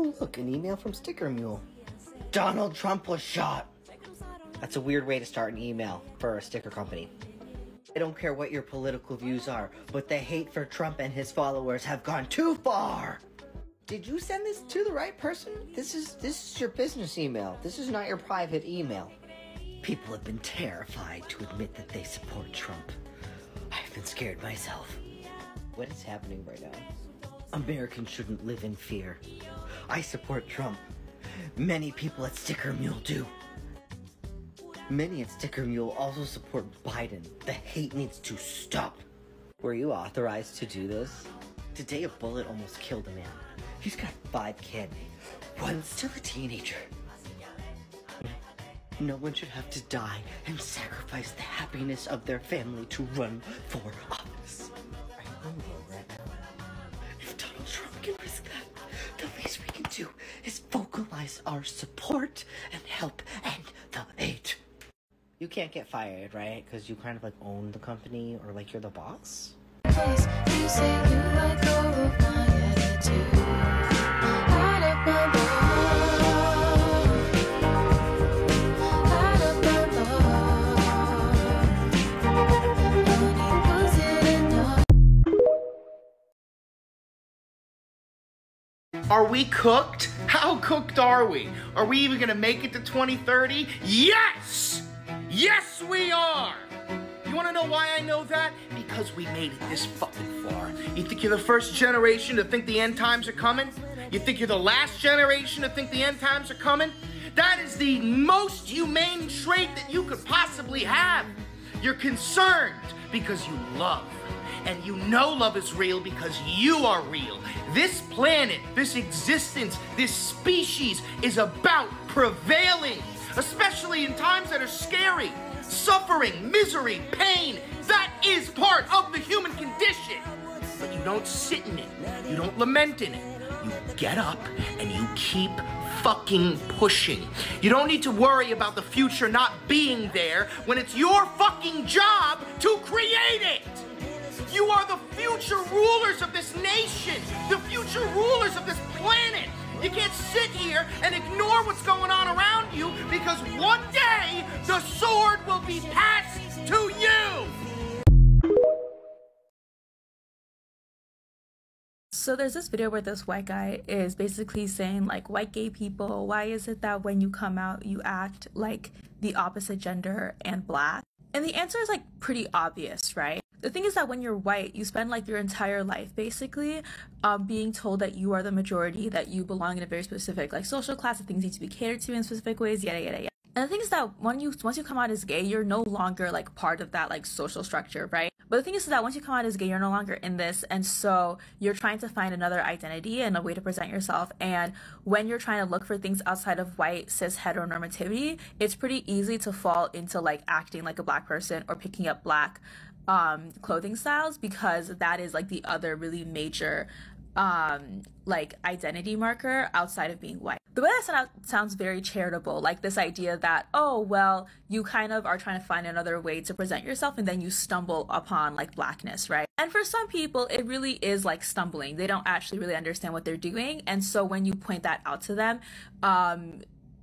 Oh look, an email from Sticker Mule. Donald Trump was shot. That's a weird way to start an email for a sticker company. I don't care what your political views are, but the hate for Trump and his followers have gone too far. Did you send this to the right person? This is your business email. This is not your private email. People have been terrified to admit that they support Trump. I've been scared myself. What is happening right now? Americans shouldn't live in fear. I support Trump. Many people at Sticker Mule do. Many at Sticker Mule also support Biden. The hate needs to stop. Were you authorized to do this? Today a bullet almost killed a man. He's got 5 kids. One's still a teenager. No one should have to die and sacrifice the happiness of their family to run for office. I'm hungry right now. If Donald Trump can risk that, the least we can do is vocalize our support and help end the hate. You can't get fired, right? Because you kind of like own the company or like you're the boss? You say you let go of my attitude. Out of my love. Out of my love. Honey, was it enough? Are we cooked? How cooked are we? Are we even gonna make it to 2030? Yes! Yes, we are! You wanna know why I know that? Because we made it this fucking far. You think you're the first generation to think the end times are coming? You think you're the last generation to think the end times are coming? That is the most humane trait that you could possibly have. You're concerned because you love. And you know love is real because you are real. This planet, this existence, this species is about prevailing, especially in times that are scary. Suffering, misery, pain, that is part of the human condition. But you don't sit in it. You don't lament in it. You get up and you keep fucking pushing. You don't need to worry about the future not being there when it's your fucking job to create it. You are the future rulers of this nation, the future rulers of this planet. You can't sit here and ignore what's going on around you because one day the sword will be passed to you. So there's this video where this white guy is basically saying like, white gay people, why is it that when you come out you act like the opposite gender and black? And the answer is like pretty obvious, right? The thing is that when you're white, you spend like your entire life basically being told that you are the majority, that you belong in a very specific like social class, that things need to be catered to in specific ways, yada yada yada. And the thing is that once you come out as gay, you're no longer like part of that like social structure, right? But the thing is that once you come out as gay, you're no longer in this, and so you're trying to find another identity and a way to present yourself. And when you're trying to look for things outside of white cis heteronormativity, it's pretty easy to fall into like acting like a black person or picking up black clothing styles, because that is like the other really major like identity marker outside of being white. The way that sounds very charitable, like this idea that, oh well, you kind of are trying to find another way to present yourself and then you stumble upon like blackness, right? And for some people it really is like stumbling. They don't actually really understand what they're doing, and so when you point that out to them,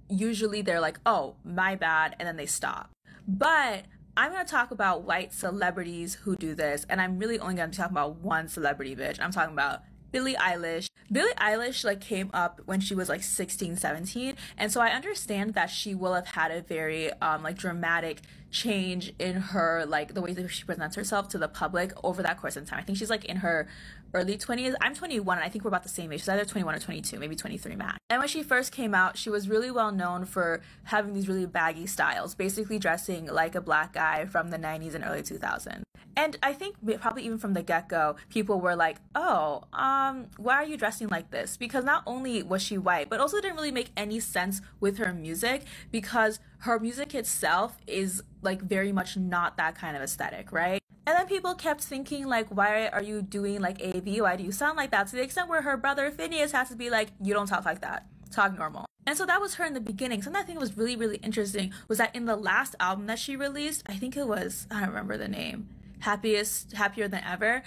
usually they're like, oh my bad, and then they stop. But I'm going to talk about white celebrities who do this, and I'm really only going to be talking about one celebrity, bitch. I'm talking about Billie Eilish. Billie Eilish like came up when she was like 16, 17, and so I understand that she will have had a very like dramatic change in her like the way that she presents herself to the public over that course of time. I think she's like in her early 20s. I'm 21 and I think we're about the same age. She's either 21 or 22, maybe 23 max. And when she first came out, she was really well known for having these really baggy styles, basically dressing like a black guy from the 90s and early 2000s. And I think probably even from the get-go, people were like, oh, why are you dressing like this? Because not only was she white, but also didn't really make any sense with her music, because her music itself is like very much not that kind of aesthetic, right? And then people kept thinking like, why are you doing like AV? Why do you sound like that? To the extent where her brother Phineas has to be like, you don't talk like that, talk normal. And so that was her in the beginning. Something I think was really, really interesting was that in the last album that she released, I think it was, I don't remember the name, Happier Than Ever,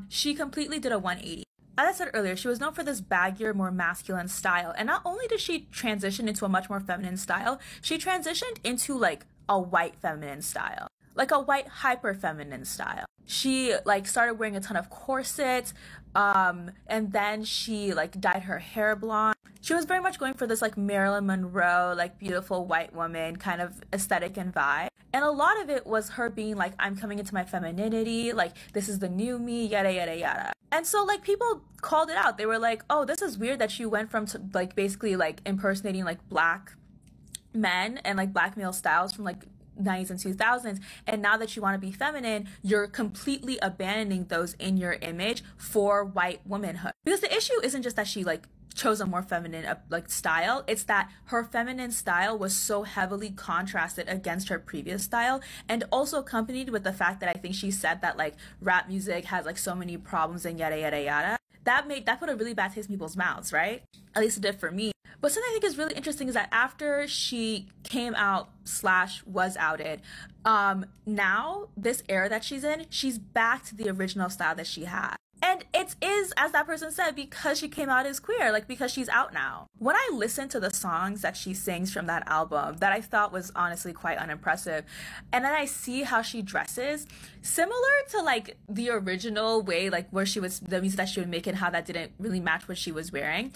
she completely did a 180. As I said earlier, she was known for this baggier, more masculine style. And not only did she transition into a much more feminine style, she transitioned into like a white feminine style, like a white hyper feminine style. She like started wearing a ton of corsets, and then she like dyed her hair blonde. She was very much going for this like Marilyn Monroe, like beautiful white woman kind of aesthetic and vibe. And a lot of it was her being like, I'm coming into my femininity, like this is the new me, yada yada yada. And so like people called it out. They were like, oh, this is weird that you went from like basically like impersonating like black men and like black male styles from like 90s and 2000s, and now that you want to be feminine, you're completely abandoning those in your image for white womanhood. Because the issue isn't just that she like chose a more feminine like style, it's that her feminine style was so heavily contrasted against her previous style, and also accompanied with the fact that I think she said that like rap music has like so many problems and yada yada yada. That put a really bad taste in people's mouths, right? At least it did for me. But something I think is really interesting is that after she came out / was outed, now this era that she's in, she's back to the original style that she had. And it is, as that person said, because she came out as queer, like because she's out now. When I listen to the songs that she sings from that album, that I thought was honestly quite unimpressive, and then I see how she dresses, similar to like the original way, like where she was, the music that she would make and how that didn't really match what she was wearing.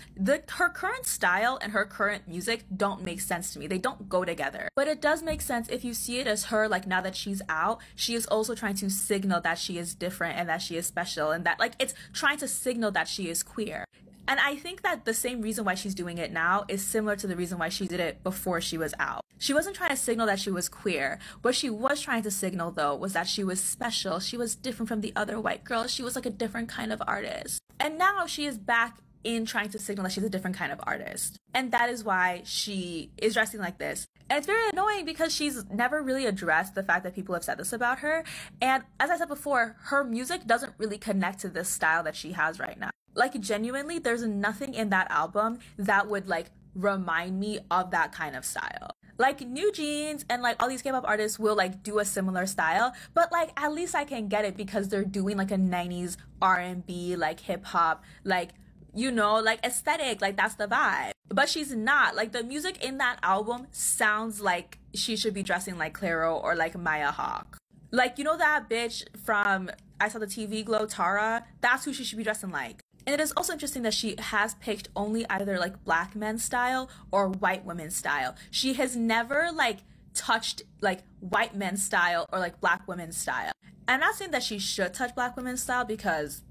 Her current style and her current music don't make sense to me. They don't go together. But it does make sense if you see it as her, like now that she's out, she is also trying to signal that she is different and that she is special, and that like it's trying to signal that she is queer. And I think that the same reason why she's doing it now is similar to the reason why she did it before she was out. She wasn't trying to signal that she was queer. What she was trying to signal, though, was that she was special. She was different from the other white girls. She was like a different kind of artist. And now she is back in trying to signal that she's a different kind of artist. And that is why she is dressing like this. And it's very annoying because she's never really addressed the fact that people have said this about her. And as I said before, her music doesn't really connect to this style that she has right now. Like genuinely, there's nothing in that album that would like remind me of that kind of style. Like New Jeans and like all these K-pop artists will like do a similar style, but like at least I can get it because they're doing like a 90s R&B, like hip hop, like, you know, like aesthetic, like that's the vibe. But she's not. Like the music in that album sounds like she should be dressing like Clairo or like Maya Hawke. Like, you know that bitch from I Saw the TV Glow, Tara? That's who she should be dressing like. And it is also interesting that she has picked only either like black men's style or white women's style. She has never like touched like white men's style or like black women's style. I'm not saying that she should touch black women's style because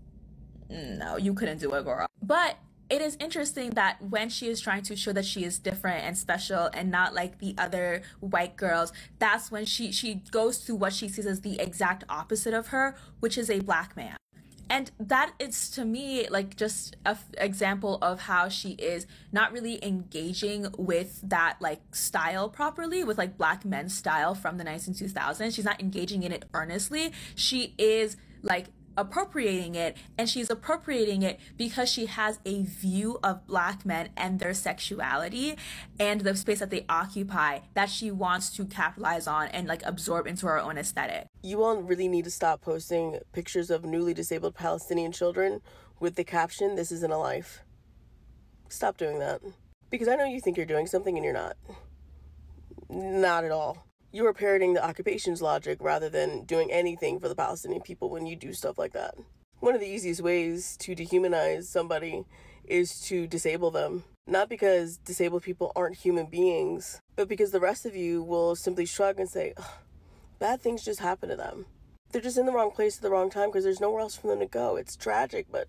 no, you couldn't do it, girl. But it is interesting that when she is trying to show that she is different and special and not like the other white girls, that's when she goes to what she sees as the exact opposite of her, which is a black man. And that is, to me, like just an example of how she is not really engaging with that like style properly, with like black men's style from the 90s and 2000s. She's not engaging in it earnestly. She is like appropriating it, and she's appropriating it because she has a view of black men and their sexuality and the space that they occupy that she wants to capitalize on and like absorb into her own aesthetic. You all really need to stop posting pictures of newly disabled Palestinian children with the caption, "This isn't a life." Stop doing that. Because I know you think you're doing something and you're not. Not at all. You are parroting the occupation's logic rather than doing anything for the Palestinian people when you do stuff like that. One of the easiest ways to dehumanize somebody is to disable them. Not because disabled people aren't human beings, but because the rest of you will simply shrug and say, bad things just happen to them. They're just in the wrong place at the wrong time because there's nowhere else for them to go. It's tragic, but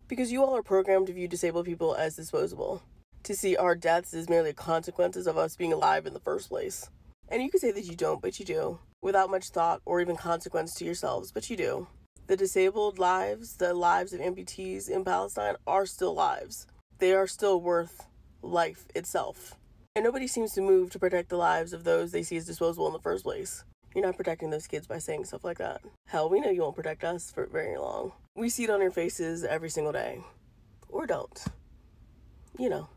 because you all are programmed to view disabled people as disposable, to see our deaths as merely consequences of us being alive in the first place. And you could say that you don't, but you do, without much thought or even consequence to yourselves, but you do. The disabled lives, the lives of amputees in Palestine are still lives. They are still worth life itself. And nobody seems to move to protect the lives of those they see as disposable in the first place. You're not protecting those kids by saying stuff like that. Hell, we know you won't protect us for very long. We see it on your faces every single day. Or don't. You know.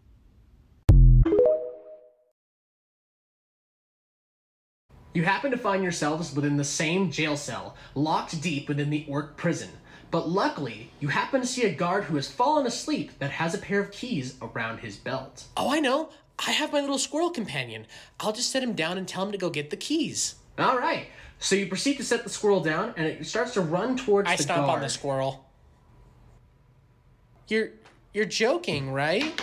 You happen to find yourselves within the same jail cell, locked deep within the Orc prison. But luckily, you happen to see a guard who has fallen asleep that has a pair of keys around his belt. Oh, I know. I have my little squirrel companion. I'll just set him down and tell him to go get the keys. All right. So you proceed to set the squirrel down, and it starts to run towards I the stomp guard. on the squirrel. You're joking, right?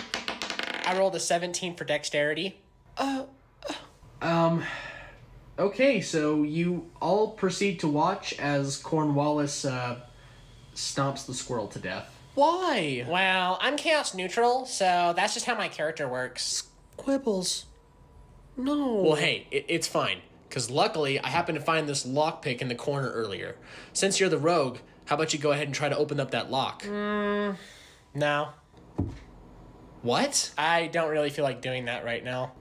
I rolled a 17 for dexterity. Okay, so you all proceed to watch as Cornwallis stomps the squirrel to death. Why? Well, I'm chaos neutral, so that's just how my character works. Quibbles. No. Well, hey, it's fine, because luckily I happened to find this lockpick in the corner earlier. Since you're the rogue, how about you go ahead and try to open up that lock? No. What? I don't really feel like doing that right now.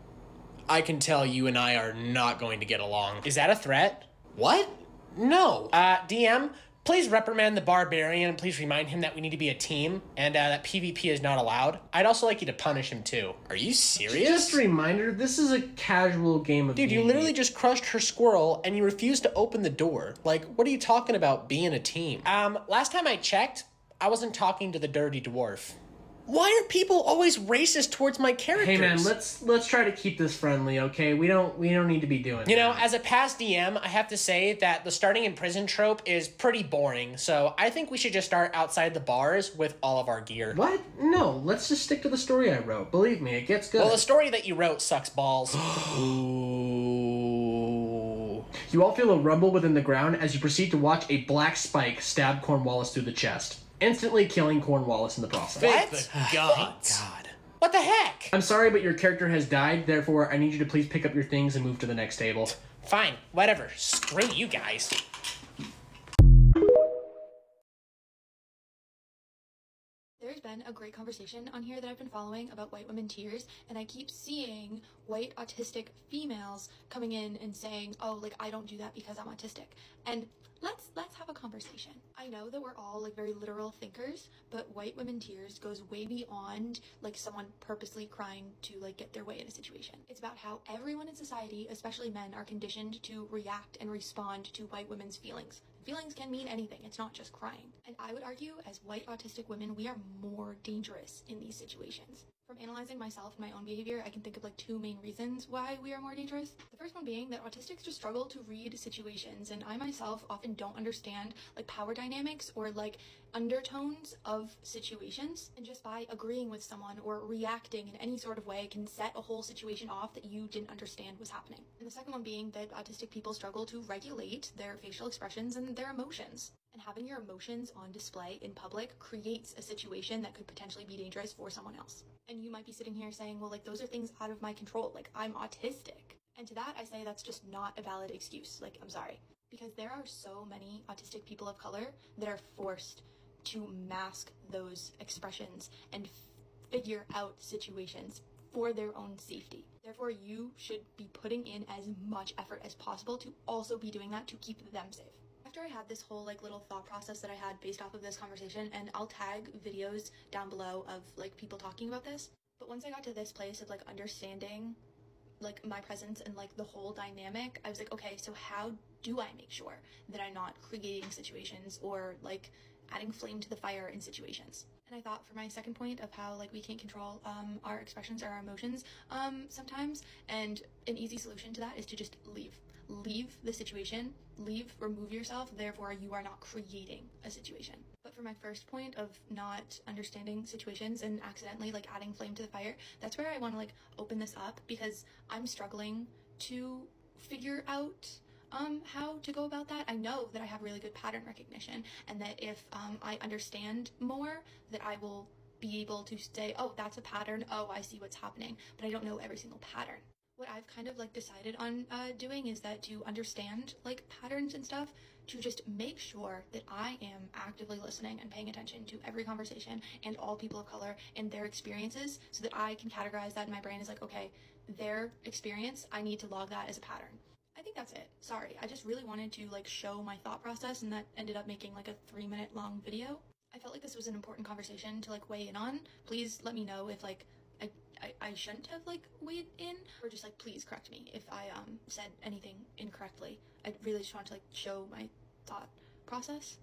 I can tell you and I are not going to get along. Is that a threat? What? No. DM, please reprimand the barbarian and please remind him that we need to be a team and that PvP is not allowed. I'd also like you to punish him too. Are you serious? Just a reminder, this is a casual game of Dude, you D&D. literally just crushed her squirrel and you refused to open the door. Like, what are you talking about being a team? Last time I checked, I wasn't talking to the dirty dwarf. Why are people always racist towards my characters? Hey man, let's try to keep this friendly, okay? We don't need to be doing You know, that. as a past DM, I have to say that the starting in prison trope is pretty boring, so I think we should just start outside the bars with all of our gear. What? No, let's just stick to the story I wrote. Believe me, it gets good. Well, the story that you wrote sucks balls. Ooh. You all feel a rumble within the ground as you proceed to watch a black spike stab Cornwallis through the chest, instantly killing Cornwallis in the process. What? God. What the heck? I'm sorry, but your character has died, therefore I need you to please pick up your things and move to the next table. Fine, whatever. Screw you guys. There's been a great conversation on here that I've been following about white women tears, and I keep seeing white autistic females coming in and saying, oh, like, I don't do that because I'm autistic. And let's have a conversation. I know that we're all like very literal thinkers, but white women tears goes way beyond like someone purposely crying to like get their way in a situation. It's about how everyone in society, especially men, are conditioned to react and respond to white women's feelings. Feelings can mean anything, it's not just crying. And I would argue, as white autistic women, we are more dangerous in these situations. From analyzing myself and my own behavior, I can think of like two main reasons why we are more dangerous. The first one being that autistics just struggle to read situations, and I myself often don't understand like power dynamics or like undertones of situations, and just by agreeing with someone or reacting in any sort of way can set a whole situation off that you didn't understand was happening. And the second one being that autistic people struggle to regulate their facial expressions and their emotions. And having your emotions on display in public creates a situation that could potentially be dangerous for someone else. And you might be sitting here saying, well, like, those are things out of my control. Like, I'm autistic. And to that, I say that's just not a valid excuse. Like, I'm sorry. Because there are so many autistic people of color that are forced to mask those expressions and figure out situations for their own safety. Therefore, you should be putting in as much effort as possible to also be doing that to keep them safe. After I had this whole like little thought process that I had based off of this conversation, and I'll tag videos down below of like people talking about this, but once I got to this place of like understanding like my presence and like the whole dynamic, I was like, okay, so how do I make sure that I'm not creating situations or like adding flame to the fire in situations? And I thought for my second point of how like we can't control our expressions or our emotions sometimes, and an easy solution to that is to just leave the situation, remove yourself, therefore you are not creating a situation. But for my first point of not understanding situations and accidentally like adding flame to the fire, that's where I want to like open this up, because I'm struggling to figure out how to go about that. I know that I have really good pattern recognition, and that if I understand more, that I will be able to say, oh, that's a pattern, oh, I see what's happening, but I don't know every single pattern. What I've kind of like decided on doing is that to understand like patterns and stuff, to just make sure that I am actively listening and paying attention to every conversation and all people of color and their experiences, so that I can categorize that in my brain as like, okay, their experience, I need to log that as a pattern. I think that's it. Sorry, I just really wanted to like show my thought process, and that ended up making like a 3-minute long video. I felt like this was an important conversation to like weigh in on. Please let me know if like I shouldn't have like weighed in, or just like please correct me if I said anything incorrectly. I really just want to like show my thought process.